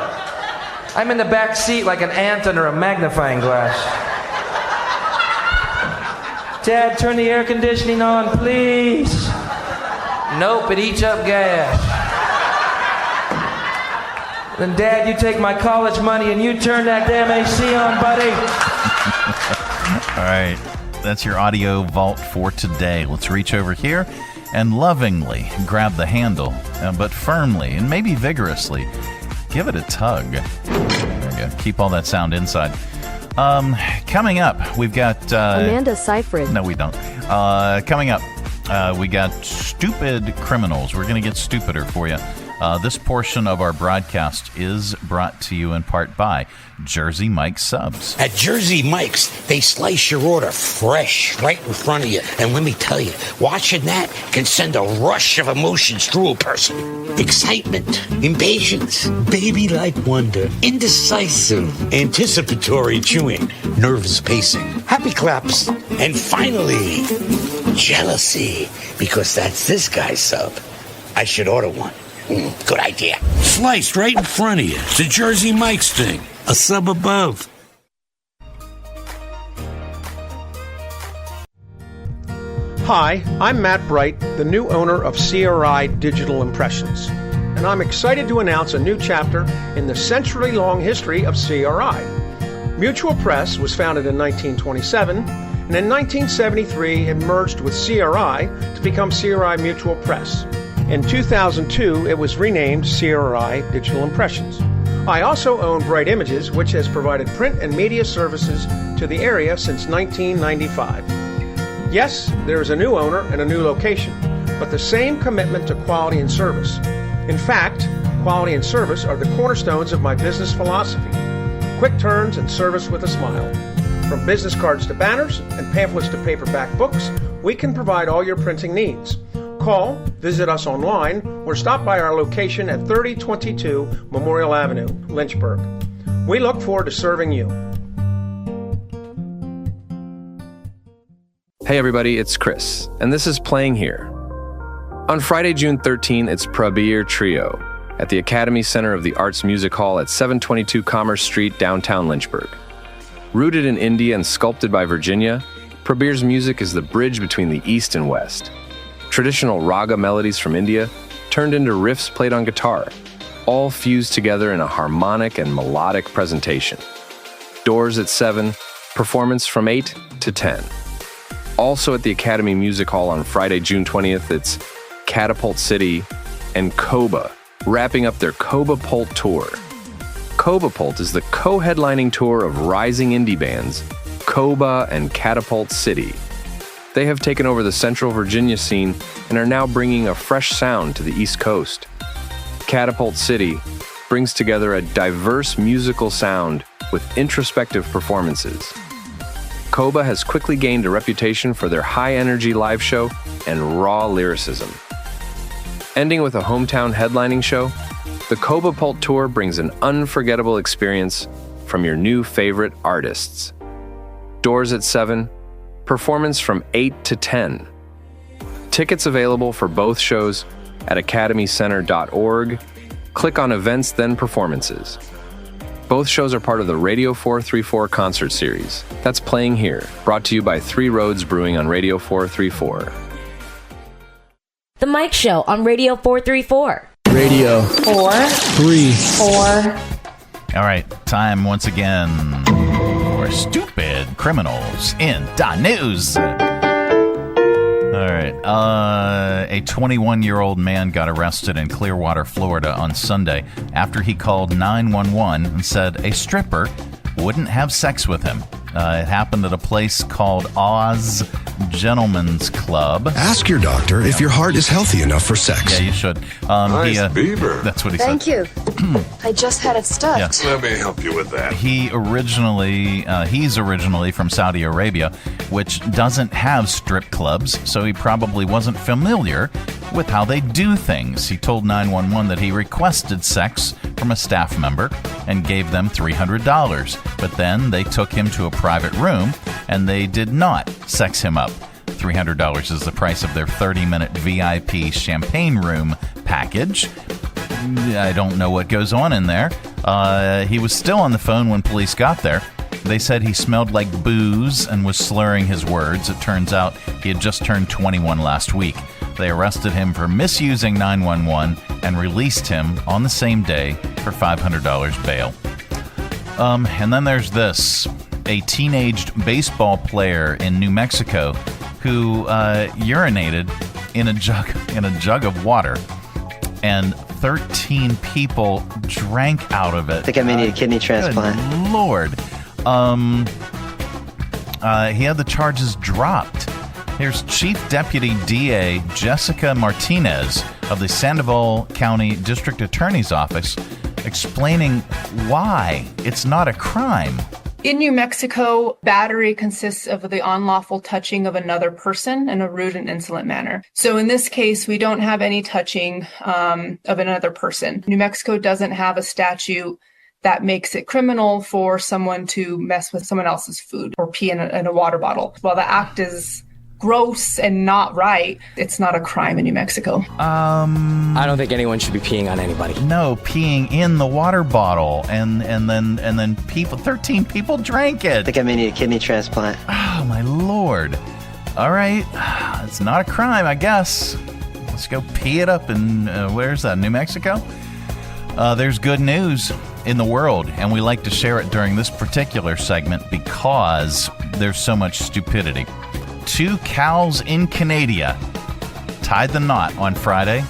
I'm in the back seat like an ant under a magnifying glass. Dad, turn the air conditioning on, please. Nope, it eats up gas. Then, Dad, you take my college money and you turn that damn AC on, buddy. All right, that's your Audio Vault for today. Let's reach over here and lovingly grab the handle, but firmly and maybe vigorously give it a tug. There we go. Keep all that sound inside. Coming up, we've got Amanda Seyfried. No, we don't. Coming up, we got Stoopid Criminalz. We're going to get stupider for you. This portion of our broadcast is brought to you in part by Jersey Mike's Subs. At Jersey Mike's, they slice your order fresh right in front of you. And let me tell you, watching that can send a rush of emotions through a person. Excitement, impatience, baby-like wonder, indecisive, anticipatory chewing, nerves pacing, happy claps, and finally, jealousy, because that's this guy's sub. I should order one. Good idea. Sliced right in front of you. It's a Jersey Mike's thing. A sub above. Hi, I'm Matt Bright, the new owner of CRI Digital Impressions. And I'm excited to announce a new chapter in the century-long history of CRI. Mutual Press was founded in 1927, and in 1973 it merged with CRI to become CRI Mutual Press. In 2002, it was renamed CRI Digital Impressions. I also own Bright Images, which has provided print and media services to the area since 1995. Yes, there is a new owner and a new location, but the same commitment to quality and service. In fact, quality and service are the cornerstones of my business philosophy. Quick turns and service with a smile. From business cards to banners and pamphlets to paperback books, we can provide all your printing needs. Call, visit us online, or stop by our location at 3022 Memorial Avenue, Lynchburg. We look forward to serving you. Hey everybody, it's Chris, and this is Playing Here. On Friday, June 13, it's Prabir Trio at the Academy Center of the Arts Music Hall at 722 Commerce Street, downtown Lynchburg. Rooted in India and sculpted by Virginia, Prabir's music is the bridge between the East and West. Traditional raga melodies from India turned into riffs played on guitar, all fused together in a harmonic and melodic presentation. Doors at 7, performance from 8 to 10. Also at the Academy Music Hall on Friday, June 20th, it's Catapult City and Koba, wrapping up their Koba Pult tour. Koba Pult is the co-headlining tour of rising indie bands, Koba and Catapult City. They have taken over the Central Virginia scene and are now bringing a fresh sound to the East Coast. Catapult City brings together a diverse musical sound with introspective performances. Koba has quickly gained a reputation for their high-energy live show and raw lyricism. Ending with a hometown headlining show, the Koba Pult Tour brings an unforgettable experience from your new favorite artists. Doors at 7, performance from 8 to 10. Tickets available for both shows at academycenter.org. Click on Events, then Performances. Both shows are part of the Radio 434 concert series. That's playing here, brought to you by Three Roads Brewing on Radio 434. The Mike Show on Radio 434. Radio 4 3 4. All right, time once again for Stupid Criminals in the News. All right, a 21-year-old man got arrested in Clearwater, Florida on Sunday after he called 911 and said a stripper wouldn't have sex with him. It happened at a place called Oz Gentlemen's Club. Ask your doctor if your heart is healthy enough for sex. Yeah, you should. Nice beaver. That's what he Thank said. you. I just had it stuffed. Let me help you with that. He's originally from Saudi Arabia, which doesn't have strip clubs, so he probably wasn't familiar with how they do things. He told 911 that he requested sex from a staff member and gave them $300, but then they took him to a private room and they did not sex him up. $300 is the price of their 30-minute VIP champagne room package. I don't know what goes on in there. He was still on the phone when police got there. They said he smelled like booze and was slurring his words. It turns out he had just turned 21 last week. They arrested him for misusing 911 and released him on the same day for $500 bail. And then there's this. A teenaged baseball player in New Mexico who urinated in a jug of water, and 13 people drank out of it. I think I may need a kidney transplant. Good Lord. He had the charges dropped. Here's Chief Deputy DA Jessica Martinez of the Sandoval County District Attorney's Office explaining why it's not a crime. In New Mexico, battery consists of the unlawful touching of another person in a rude and insolent manner. So in this case, we don't have any touching of another person. New Mexico doesn't have a statute that makes it criminal for someone to mess with someone else's food or pee in a water bottle. While the act is gross and not right, it's not a crime in New Mexico. I don't think anyone should be peeing on anybody. No, peeing in the water bottle, and then 13 people drank it. I think I may need a kidney transplant. Oh my Lord! All right, it's not a crime, I guess. Let's go pee it up in where's that? New Mexico. There's good news in the world, and we like to share it during this particular segment because there's so much stupidity. 2 cows in Canada tied the knot on Friday.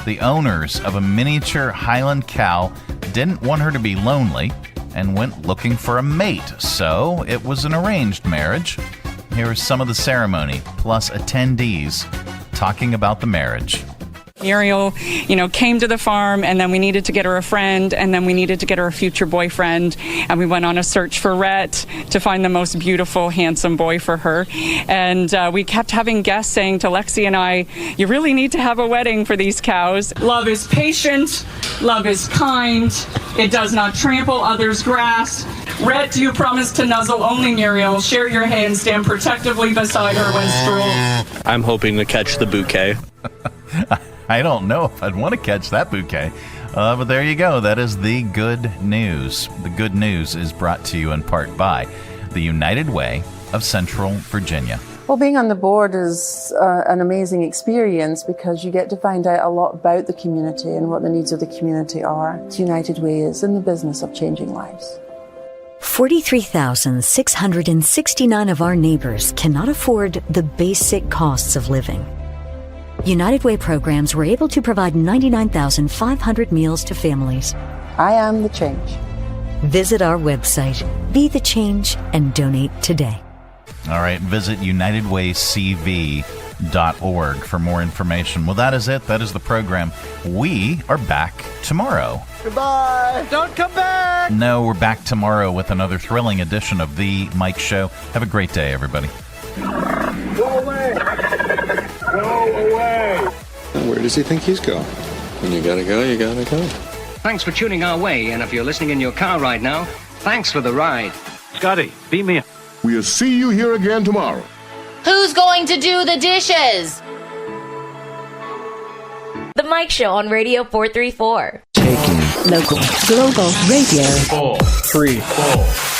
The owners of a miniature Highland cow didn't want her to be lonely and went looking for a mate, so it was an arranged marriage. Here is some of the ceremony, plus attendees talking about the marriage. Muriel, came to the farm, and then we needed to get her a friend, and then we needed to get her a future boyfriend, and we went on a search for Rhett to find the most beautiful, handsome boy for her. And we kept having guests saying to Lexi and I, you really need to have a wedding for these cows. Love is patient. Love is kind. It does not trample others' grass. Rhett, do you promise to nuzzle only Muriel, share your hay, and stand protectively beside her when strolls? I'm hoping to catch the bouquet. I don't know if I'd want to catch that bouquet. But there you go. That is the good news. The good news is brought to you in part by the United Way of Central Virginia. Well, being on the board is an amazing experience because you get to find out a lot about the community and what the needs of the community are. United Way is in the business of changing lives. 43,669 of our neighbors cannot afford the basic costs of living. United Way programs were able to provide 99,500 meals to families. I am the change. Visit our website, Be the Change, and donate today. All right, visit UnitedWayCV TOPLIST.org for more information. Well, that is it. That is the program. We are back tomorrow. Goodbye. Don't come back. No, we're back tomorrow with another thrilling edition of The Mike Show. Have a great day, everybody. Go away. Go away. Where does he think he's going? When you gotta go, you gotta go. Thanks for tuning our way, and if you're listening in your car right now, thanks for the ride. Scotty, beat me up. We'll see you here again tomorrow. Who's going to do the dishes? The Mike Show on Radio 434. Local. Global Radio. 4, 3, 4.